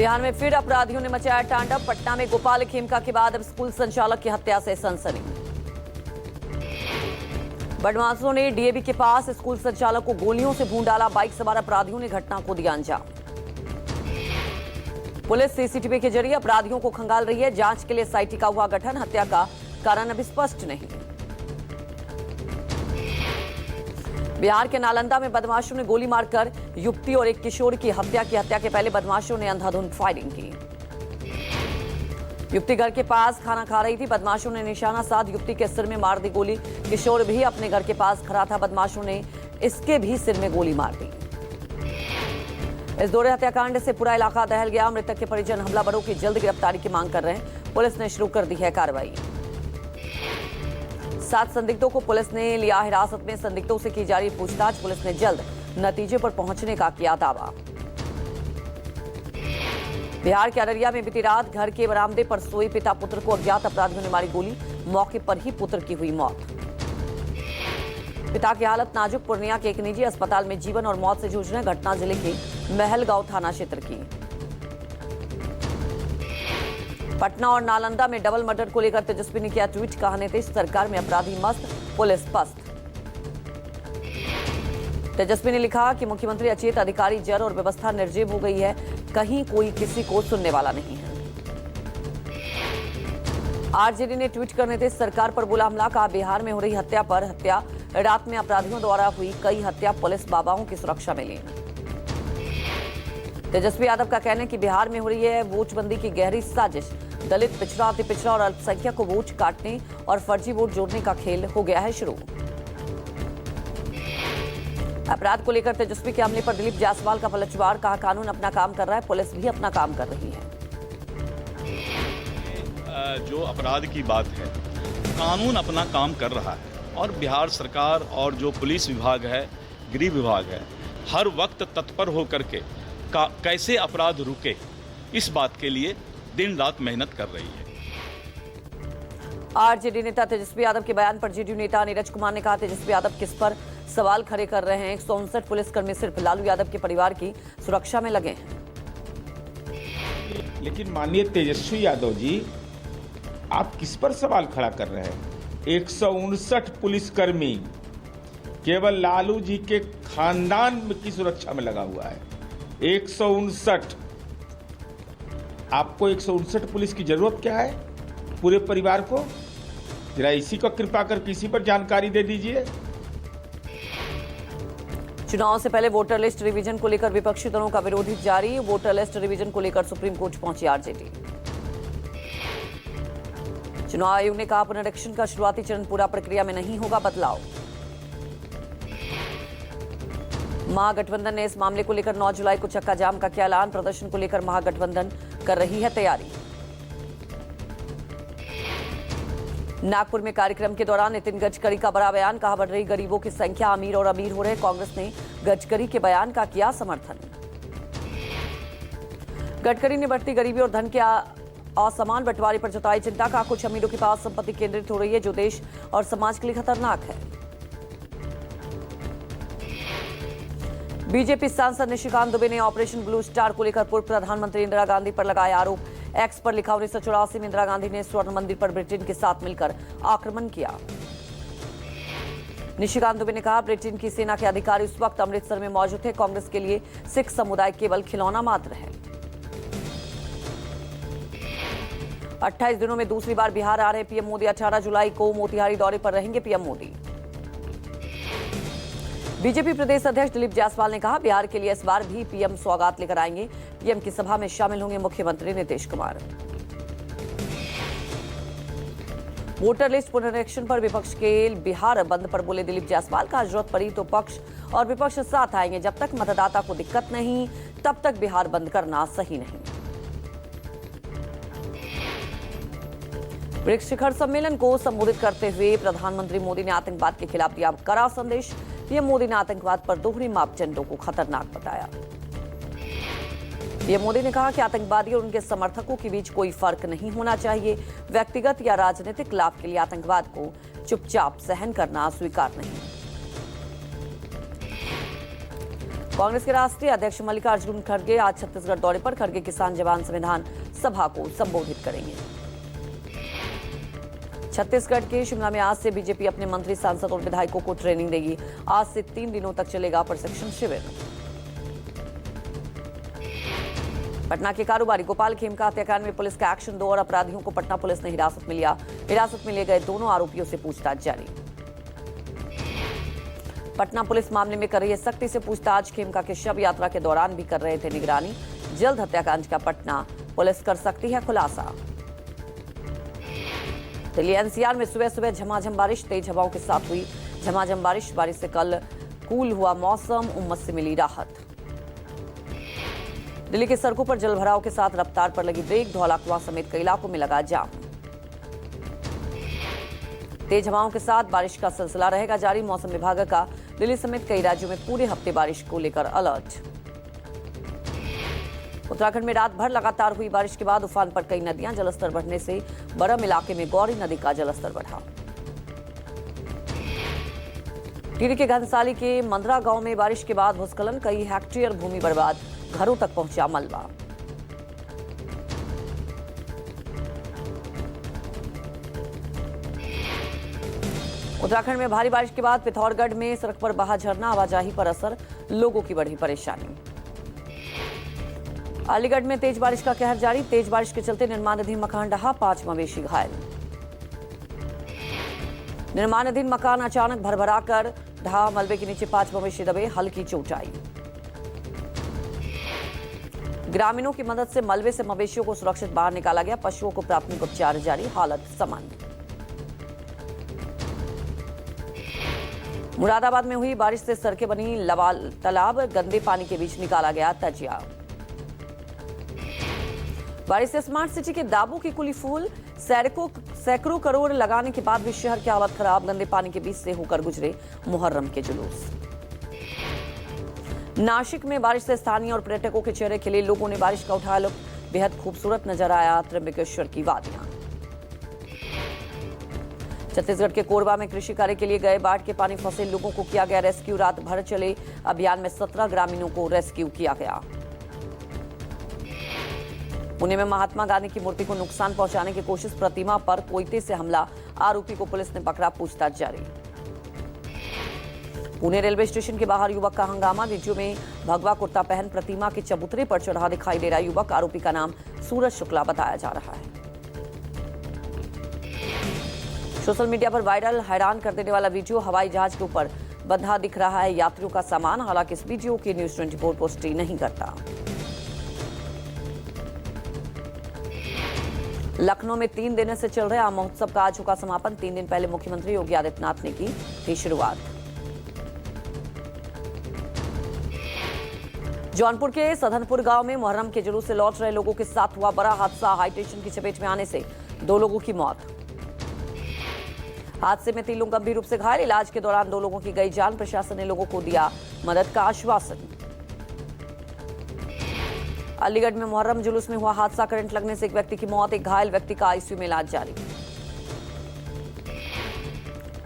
बिहार में फिर अपराधियों ने मचाया तांडव। पटना में गोपाल खेमका के बाद अब स्कूल संचालक की हत्या से सनसनी। बदमाशों ने डीएवी के पास स्कूल संचालक को गोलियों से भून डाला। बाइक सवार अपराधियों ने घटना को दिया अंजाम। पुलिस सीसीटीवी के जरिए अपराधियों को खंगाल रही है। जांच के लिए एसआईटी का हुआ गठन। हत्या का कारण अभी स्पष्ट नहीं। बिहार के नालंदा में बदमाशों ने गोली मारकर युवती और एक किशोर की हत्या की। हत्या के पहले बदमाशों ने अंधाधुंध फायरिंग की। युवती घर के पास खाना खा रही थी। बदमाशों ने निशाना साध युवती के सिर में मार दी गोली। किशोर भी अपने घर के पास खड़ा था। बदमाशों ने इसके भी सिर में गोली मार दी। इस दोहरे हत्याकांड से पूरा इलाका दहल गया। मृतक के परिजन हमलावरों की जल्द गिरफ्तारी की मांग कर रहे हैं। पुलिस ने शुरू कर दी है कार्रवाई। 7 संदिग्धों को पुलिस ने लिया हिरासत में। संदिग्धों से की जा रही पूछताछ। पुलिस ने जल्द नतीजे पर पहुंचने का किया दावा। बिहार के अररिया में बीती रात घर के बरामदे पर सोए पिता पुत्र को अज्ञात अपराधियों ने मारी गोली। मौके पर ही पुत्र की हुई मौत। पिता की हालत नाजुक। पूर्णिया के एक निजी अस्पताल में जीवन और मौत से जूझ रहे। घटना जिले के महलगांव थाना क्षेत्र की। पटना और नालंदा में डबल मर्डर को लेकर तेजस्वी ने किया ट्वीट। कहा नीतीश सरकार में अपराधी मस्त, पुलिस पस्त। तेजस्वी ने लिखा कि मुख्यमंत्री अचेत, अधिकारी जर और व्यवस्था निर्जीव हो गई है। कहीं कोई किसी को सुनने वाला नहीं है। आरजेडी ने ट्वीट कर नीतीश सरकार पर बोला हमला। कहा बिहार में हो रही हत्या पर हत्या। रात में अपराधियों द्वारा हुई कई हत्या। पुलिस बाबाओं की सुरक्षा में ली। तेजस्वी यादव का कहना है कि बिहार में हो रही है वोटबंदी की गहरी साजिश। दलित, पिछड़ा, अति पिछड़ा और अल्पसंख्यक को वोट काटने और फर्जी वोट जोड़ने का खेल हो गया है शुरू। अपराध को लेकर तेजस्वी के हमले पर दिलीप जायसवाल का पलटवार। कहा कानून अपना काम कर रहा है, पुलिस भी अपना काम कर रही है। जो अपराध की बात है, कानून अपना काम कर रहा है और बिहार सरकार और जो पुलिस विभाग है, गृह विभाग है, हर वक्त तत्पर होकर के कैसे अपराध रुके, इस बात के लिए दिन रात मेहनत कर रही है। आरजेडी नेता तेजस्वी यादव के बयान पर जेडीयू नेता नीरज कुमार ने कहा तेजस्वी यादव किस पर सवाल खड़े कर रहे हैं। 159 पुलिसकर्मी सिर्फ लालू यादव के परिवार की सुरक्षा में लगे हैं। लेकिन माननीय तेजस्वी यादव जी, आप किस पर सवाल खड़ा कर रहे हैं? 159 पुलिसकर्मी केवल लालू जी के खानदान की सुरक्षा में लगा हुआ है। 159। आपको 159 पुलिस की जरूरत क्या है पूरे परिवार को? जरा इसी को कृपा कर किसी पर जानकारी दे दीजिए। चुनाव से पहले वोटर लिस्ट रिवीजन को लेकर विपक्षी दलों का विरोध जारी। वोटर लिस्ट रिवीजन को लेकर सुप्रीम कोर्ट पहुंची आरजेडी। चुनाव आयोग ने कहा पुनरीक्षण का शुरुआती चरण पूरा, प्रक्रिया में नहीं होगा बदलाव। महागठबंधन ने इस मामले को लेकर 9 जुलाई को चक्का जाम का किया ऐलान। प्रदर्शन को लेकर महागठबंधन कर रही है तैयारी। नागपुर में कार्यक्रम के दौरान नितिन गडकरी का बड़ा बयान। कहा बढ़ रही गरीबों की संख्या, अमीर और अमीर हो रहे। कांग्रेस ने गडकरी के बयान का किया समर्थन। गडकरी ने बढ़ती गरीबी और धन के असमान बंटवारे पर जताई चिंता। का कुछ अमीरों के पास संपत्ति केंद्रित हो रही है जो देश और समाज के लिए खतरनाक है। बीजेपी सांसद निशिकांत दुबे ने ऑपरेशन ब्लू स्टार को लेकर पूर्व प्रधानमंत्री इंदिरा गांधी पर लगाया आरोप। एक्स पर लिखा 1984 में इंदिरा गांधी ने स्वर्ण मंदिर पर ब्रिटेन के साथ मिलकर आक्रमण किया। निशिकांत दुबे ने कहा ब्रिटेन की सेना के अधिकारी उस वक्त अमृतसर में मौजूद थे। कांग्रेस के लिए सिख समुदाय केवल खिलौना मात्र है। 28 दिनों में दूसरी बार बिहार आ रहे पीएम मोदी। 18 जुलाई को मोतिहारी दौरे पर रहेंगे पीएम मोदी। बीजेपी प्रदेश अध्यक्ष दिलीप जायसवाल ने कहा बिहार के लिए इस बार भी पीएम सौगात लेकर आएंगे। पीएम की सभा में शामिल होंगे मुख्यमंत्री नीतीश कुमार। वोटर लिस्ट पुनरीक्षण पर विपक्ष के बिहार बंद पर बोले दिलीप जायसवाल। का जरूरत पड़ी तो पक्ष और विपक्ष साथ आएंगे। जब तक मतदाता को दिक्कत नहीं तब तक बिहार बंद करना सही नहीं। ब्रिक्स शिखर सम्मेलन को संबोधित करते हुए प्रधानमंत्री मोदी ने आतंकवाद के खिलाफ दिया कड़ा संदेश। पीएम मोदी ने आतंकवाद पर दोहरे मापदंडों को खतरनाक बताया। पीएम मोदी ने कहा कि आतंकवादी और उनके समर्थकों के बीच कोई फर्क नहीं होना चाहिए। व्यक्तिगत या राजनीतिक लाभ के लिए आतंकवाद को चुपचाप सहन करना स्वीकार नहीं। कांग्रेस के राष्ट्रीय अध्यक्ष मल्लिकार्जुन खड़गे आज छत्तीसगढ़ दौरे पर। खड़गे किसान जवान संविधान सभा को संबोधित करेंगे। छत्तीसगढ़ के शिमला में आज से बीजेपी अपने मंत्री, सांसद और विधायकों को ट्रेनिंग देगी। आज से 3 दिनों तक चलेगा प्रशिक्षण शिविर। पटना के कारोबारी गोपाल खेमका हत्याकांड में पुलिस का एक्शन 2 और अपराधियों को पटना पुलिस ने हिरासत में लिया। हिरासत में लिए गए दोनों आरोपियों से पूछताछ जारी। पटना पुलिस मामले में कर रही है सख्ती से पूछताछ। खेमका के शव यात्रा के दौरान भी कर रहे थे निगरानी। जल्द हत्याकांड का पटना पुलिस कर सकती है खुलासा। दिल्ली एनसीआर में सुबह सुबह झमाझम बारिश, तेज हवाओं के साथ हुई झमाझम बारिश से कल कूल हुआ मौसम, उमस से मिली राहत। दिल्ली की सड़कों पर जलभराव के साथ रफ्तार पर लगी ब्रेक, धौला कुआं समेत कई इलाकों में लगा जाम। तेज हवाओं के साथ बारिश का सिलसिला रहेगा जारी। मौसम विभाग का दिल्ली समेत कई राज्यों में पूरे हफ्ते बारिश को लेकर अलर्ट। उत्तराखंड में रात भर लगातार हुई बारिश के बाद उफान पर कई नदियां, जलस्तर बढ़ने से बरम इलाके में गौरी नदी का जलस्तर बढ़ा। टिहरी के घनसाली के मंदरा गांव में बारिश के बाद भूस्खलन, कई हेक्टेयर भूमि बर्बाद, घरों तक पहुंचा मलबा। उत्तराखंड में भारी बारिश के बाद पिथौरागढ़ में सड़क पर बहा झरना, आवाजाही पर असर, लोगों की बढ़ी परेशानी। अलीगढ़ में तेज बारिश का कहर जारी, तेज बारिश के चलते निर्माणाधीन मकान ढहा, 5 मवेशी घायल। निर्माणाधीन मकान अचानक भरभरा कर ढहा, मलबे के नीचे 5 मवेशी दबे, हल्की चोट आई। ग्रामीणों की मदद से मलबे से मवेशियों को सुरक्षित बाहर निकाला गया, पशुओं को प्राथमिक उपचार जारी, हालत सामान्य। मुरादाबाद में हुई बारिश से सड़कें बनी लबाल तालाब, गंदे पानी के बीच निकाला गया तजिया। बारिश से स्मार्ट सिटी के दावों की कुली फूल, सैकड़ों करोड़ लगाने के बाद भी शहर की हालत खराब, गंदे पानी के बीच से होकर गुजरे मुहर्रम के जुलूस। नासिक में बारिश से स्थानीय और पर्यटकों के चेहरे खिले, लोगों ने बारिश का उठाया लुत्फ, बेहद खूबसूरत नजर आया त्र्यंबकेश्वर की वादियां। छत्तीसगढ़ के कोरबा में कृषि कार्य के लिए गए बाढ़ के पानी फंसे लोगों को किया गया रेस्क्यू, रात भर चले अभियान में 17 ग्रामीणों को रेस्क्यू किया गया। पुणे में महात्मा गांधी की मूर्ति को नुकसान पहुंचाने की कोशिश, प्रतिमा पर कोयते से हमला, आरोपी को पुलिस ने पकड़ा, पूछताछ जारी। पुणे रेलवे स्टेशन के बाहर युवक का हंगामा, वीडियो में भगवा कुर्ता पहन प्रतिमा के चबूतरे पर चढ़ा दिखाई दे रहा युवक, आरोपी का नाम सूरज शुक्ला बताया जा रहा है। सोशल मीडिया पर वायरल हैरान कर देने वाला वीडियो, हवाई जहाज के ऊपर बंधा दिख रहा है यात्रियों का सामान, हालांकि इस वीडियो की न्यूज़ 24 पुष्टि नहीं करता। लखनऊ में 3 दिन से चल रहे आम महोत्सव का आज होगा समापन। 3 दिन पहले मुख्यमंत्री योगी आदित्यनाथ ने की थी शुरुआत। जौनपुर के सधनपुर गांव में मुहर्रम के जुलूस से लौट रहे लोगों के साथ हुआ बड़ा हादसा, हाई टेंशन की चपेट में आने से 2 लोगों की मौत। हादसे में 3 लोग गंभीर रूप से घायल, इलाज के दौरान 2 लोगों की गई जान, प्रशासन ने लोगों को दिया मदद का आश्वासन। अलीगढ़ में मुहर्रम जुलूस में हुआ हादसा, करंट लगने से एक व्यक्ति की मौत, एक घायल व्यक्ति का आईसीयू में इलाज जारी।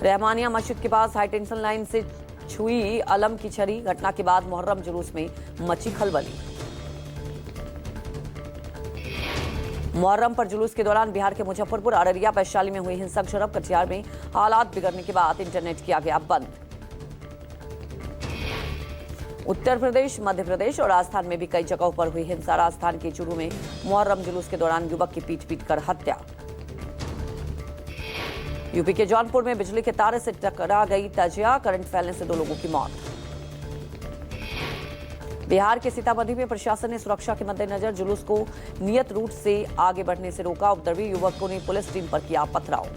रहमानिया मस्जिद के पास हाई टेंशन लाइन से छुई अलम की छड़ी, घटना के बाद मुहर्रम जुलूस में मची खलबली। मुहर्रम पर जुलूस के दौरान बिहार के मुजफ्फरपुर, अररिया, वैशाली में हुई हिंसक झड़प, कटिहार में हालात बिगड़ने के बाद इंटरनेट किया गया बंद। उत्तर प्रदेश, मध्य प्रदेश और राजस्थान में भी कई जगहों पर हुई हिंसा। राजस्थान के चूरू में मुहर्रम जुलूस के दौरान युवक की पीट कर हत्या। यूपी के जौनपुर में बिजली के तारे से टकरा गई तजिया, करंट फैलने से 2 लोगों की मौत। बिहार के सीतामढ़ी में प्रशासन ने सुरक्षा के मद्देनजर जुलूस को नियत रूट से आगे बढ़ने से रोका, उपद्रवी युवकों ने पुलिस टीम पर किया पथराव।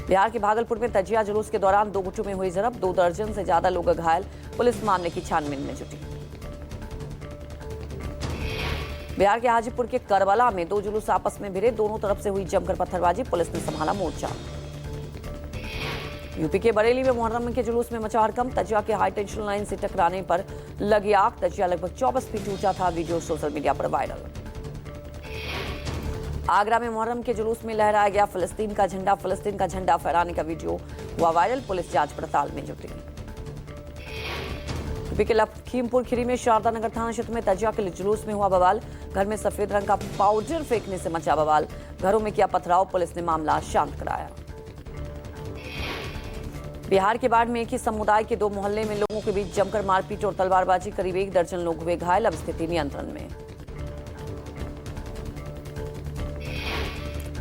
बिहार के भागलपुर में तजिया जुलूस के दौरान 2 गुटों में हुई झड़प, 2 दर्जन से ज्यादा लोग घायल, पुलिस मामले की छानबीन में जुटी। बिहार के हाजीपुर के करबला में 2 जुलूस आपस में भिड़े, दोनों तरफ से हुई जमकर पत्थरबाजी, पुलिस ने संभाला मोर्चा। यूपी के बरेली में मुहर्रम के जुलूस में मचा हड़कंप, तजिया के हाई टेंशन लाइन से टकराने पर लगी आग, तजिया लगभग 24 फीट ऊंचा था, वीडियो सोशल मीडिया पर वायरल। आगरा में मुहर्रम के जुलूस में लहराया गया फिलिस्तीन का झंडा फहराने का वीडियो हुआ वायरल, पुलिस जांच पड़ताल में जुटी। यूपी के लखीमपुर खीरी में शारदा नगर थाना क्षेत्र में तजिया के जुलूस में हुआ बवाल। घर में सफेद रंग का पाउडर फेंकने से मचा बवाल। घरों में किया पथराव, पुलिस ने मामला शांत कराया। बिहार के बाढ़ में एक ही समुदाय के 2 मोहल्ले में लोगों के बीच जमकर मारपीट और तलवारबाजी, करीब 1 दर्जन लोग हुए घायल। अब स्थिति नियंत्रण में।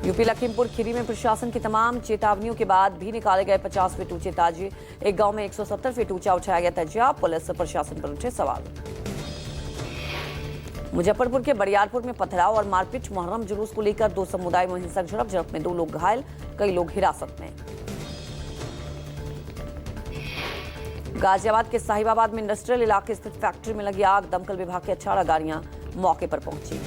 यूपी लखीमपुर खीरी में प्रशासन की तमाम चेतावनियों के बाद भी निकाले गए 50 फीट ऊंचे ताजिए। एक गांव में 170 फीट ऊंचा उठाया गया ताजिया। पुलिस प्रशासन पर उठे सवाल। मुजफ्फरपुर के बरियारपुर में पथराव और मारपीट। मुहर्रम जुलूस को लेकर 2 समुदाय में हिंसक झड़प में 2 लोग घायल, कई लोग हिरासत में। गाजियाबाद के साहिबाबाद में इंडस्ट्रियल इलाके स्थित फैक्ट्री में लगी आग। दमकल विभाग की 18 गाड़ियां मौके पर पहुंची।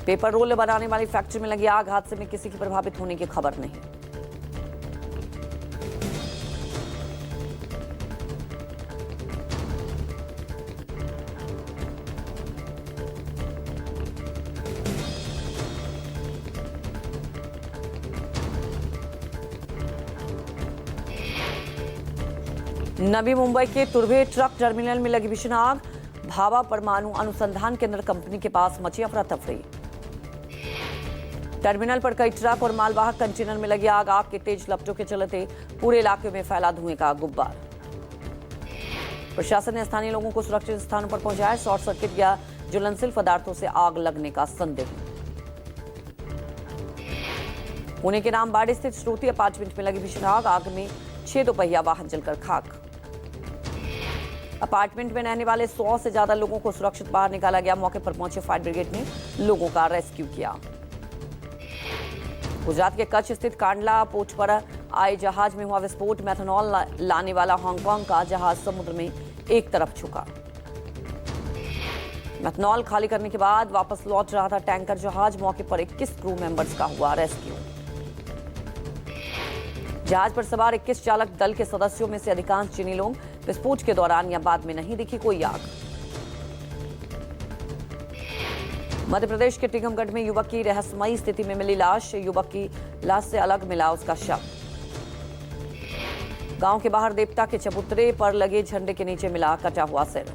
पेपर रोल बनाने वाली फैक्ट्री में लगी आग। हादसे में किसी की प्रभावित होने की खबर नहीं। नवी मुंबई के तुर्भे ट्रक टर्मिनल में लगी भीषण आग। भाभा परमाणु अनुसंधान केंद्र कंपनी के पास मची अफरा तफरी। टर्मिनल पर कई ट्रक और मालवाहक कंटेनर में लगी आग। आग के तेज लपटों के चलते पूरे इलाके में फैला धुएं का गुब्बार। प्रशासन ने स्थानीय लोगों को सुरक्षित स्थानों पर पहुंचाया। शॉर्ट सर्किट या ज्वलनशील पदार्थों से आग लगने का संदेह। पुणे के नामबाड़ी स्थित श्रुति अपार्टमेंट में लगी भीषण आग। आग में 6 दोपहिया वाहन जलकर खाक। अपार्टमेंट में रहने वाले 100 से ज्यादा लोगों को सुरक्षित बाहर निकाला गया। मौके पर पहुंचे फायर ब्रिगेड ने लोगों का रेस्क्यू किया। गुजरात के कच्छ स्थित कांडला पोर्ट पर आए जहाज में हुआ विस्फोट। मेथनॉल लाने वाला हांगकांग का जहाज समुद्र में एक तरफ झुका। मेथनॉल खाली करने के बाद वापस लौट रहा था टैंकर जहाज। मौके पर 21 क्रू मेंबर्स का हुआ रेस्क्यू। जहाज पर सवार 21 चालक दल के सदस्यों में से अधिकांश चीनी लोग। विस्फोट के दौरान या बाद में नहीं दिखी कोई आग। मध्य प्रदेश के टीकमगढ़ में युवक की रहस्यमयी स्थिति में मिली लाश। युवक की लाश से अलग मिला उसका शव। गांव के बाहर देवता के चबूतरे पर लगे झंडे के नीचे मिला कटा हुआ सिर।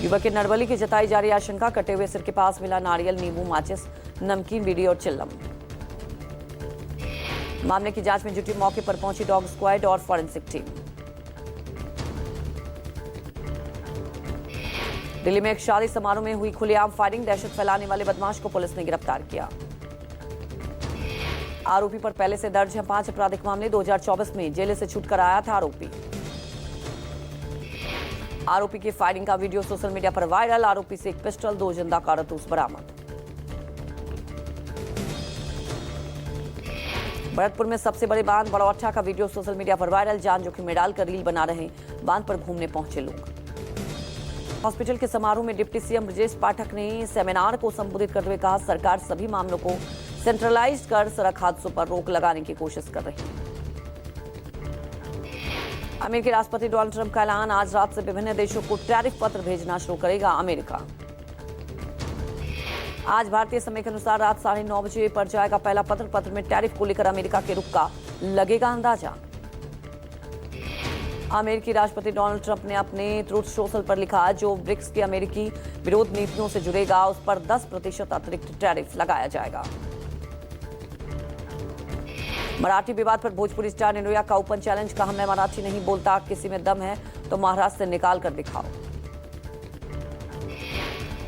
युवक की नरबली की जताई जा रही आशंका। कटे हुए सिर के पास मिला नारियल, नींबू, माचिस, नमकीन, बीड़ी और चिल्लम। मामले की जांच में जुटी मौके पर पहुंची डॉग स्क्वाड और फॉरेंसिक टीम। दिल्ली में एक शादी समारोह में हुई खुलेआम फायरिंग। दहशत फैलाने वाले बदमाश को पुलिस ने गिरफ्तार किया। आरोपी पर पहले से दर्ज है 5 आपराधिक मामले। 2024 में जेल से छूटकर आया था आरोपी। आरोपी की फायरिंग का वीडियो सोशल मीडिया पर वायरल। आरोपी से एक पिस्टल, 2 जिंदा कारतूस बरामद। भरतपुर में सबसे बड़े बांध बड़ौठा का वीडियो सोशल मीडिया पर वायरल। जान जोखिम में डालकर रील बना रहे बांध पर घूमने पहुंचे लोग। हॉस्पिटल के समारोह में डिप्टी सीएम ब्रजेश पाठक ने सेमिनार को संबोधित करते हुए कहा, सरकार सभी मामलों को सेंट्रलाइज कर सड़क हादसों पर रोक लगाने की कोशिश कर रही है। अमेरिकी राष्ट्रपति डोनाल्ड ट्रंप का ऐलान। आज रात से विभिन्न देशों को टैरिफ पत्र भेजना शुरू करेगा अमेरिका। आज भारतीय समय के अनुसार रात 9:30 बजे पर जाएगा पहला पत्र। पत्र में टैरिफ को लेकर अमेरिका के रुख का लगेगा अंदाजा। अमेरिकी राष्ट्रपति डोनाल्ड ट्रंप ने अपने ट्रूथ सोशल पर लिखा, जो ब्रिक्स की अमेरिकी विरोध नीतियों से जुड़ेगा उस पर 10% अतिरिक्त टैरिफ लगाया जाएगा। मराठी विवाद पर भोजपुरी स्टार ने लिया का ओपन चैलेंज। कहा, मैं मराठी नहीं बोलता, किसी में दम है तो महाराष्ट्र से निकाल कर दिखाओ।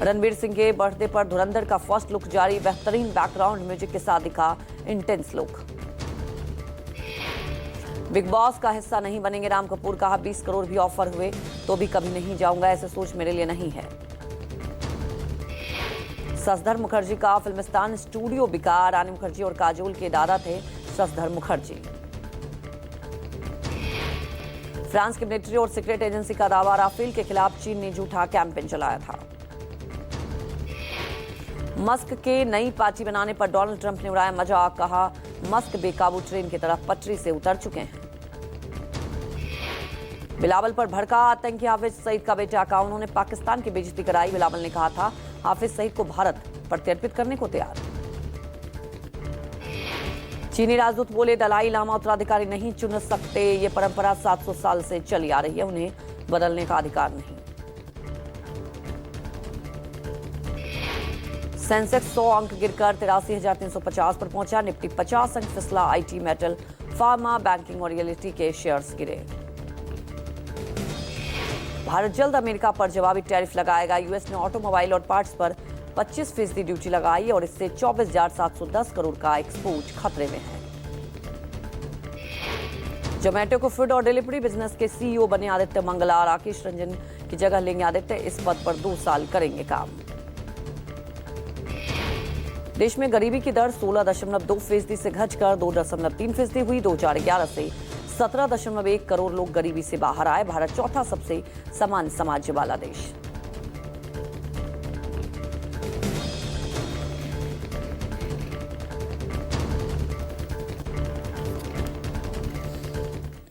रणवीर सिंह के बर्थडे पर धुरंधर का फर्स्ट लुक जारी। बेहतरीन बैकग्राउंड म्यूजिक के साथ दिखा इंटेंस लुक। बिग बॉस का हिस्सा नहीं बनेंगे राम कपूर। कहा, 20 करोड़ भी ऑफर हुए तो भी कभी नहीं जाऊंगा, ऐसे सोच मेरे लिए नहीं है। शशधर मुखर्जी का फिल्मिस्तान स्टूडियो बिका। रानी मुखर्जी और काजोल के दादा थे शशधर मुखर्जी। फ्रांस की मिलिट्री और सीक्रेट एजेंसी का दावा, राफेल के खिलाफ चीन ने झूठा कैंपेन चलाया था। मस्क के नई पार्टी बनाने पर डोनाल्ड ट्रंप ने उड़ाया मजाक। कहा, मस्क बेकाबू ट्रेन की तरफ पटरी से उतर चुके हैं। बिलावल पर भड़का आतंकी हाफिज सईद का बेटा। कहा, उन्होंने पाकिस्तान की बेइज्जती कराई। बिलावल ने कहा था, हाफिज सईद को भारत प्रत्यर्पित करने को तैयार। चीनी राजदूत बोले दलाई लामा उत्तराधिकारी नहीं चुन सकते, ये परंपरा 700 साल से चली आ रही है, उन्हें बदलने का अधिकार नहीं। सेंसेक्स 100 अंक गिरकर 83,350 पर पहुंचा। निफ्टी 50 अंक फिसला। आईटी, मेटल, फार्मा, बैंकिंग और रियलिटी के शेयर्स गिरे। भारत जल्द अमेरिका पर जवाबी टैरिफ लगाएगा। यूएस ने ऑटोमोबाइल और पार्ट्स पर 25% ड्यूटी लगाई और इससे 24,710 करोड़ का एक्सपोर्ट खतरे में है। जोमेटो को फूड और डिलीवरी बिजनेस के सीईओ बने आदित्य मंगला। राकेश रंजन की जगह लेंगे आदित्य। इस पद पर 2 साल करेंगे काम। देश में गरीबी की दर 16.2% से घटकर 2.3% हुई। 2011 से 17.1 करोड़ लोग गरीबी से बाहर आए। भारत चौथा सबसे समान समाज वाला देश।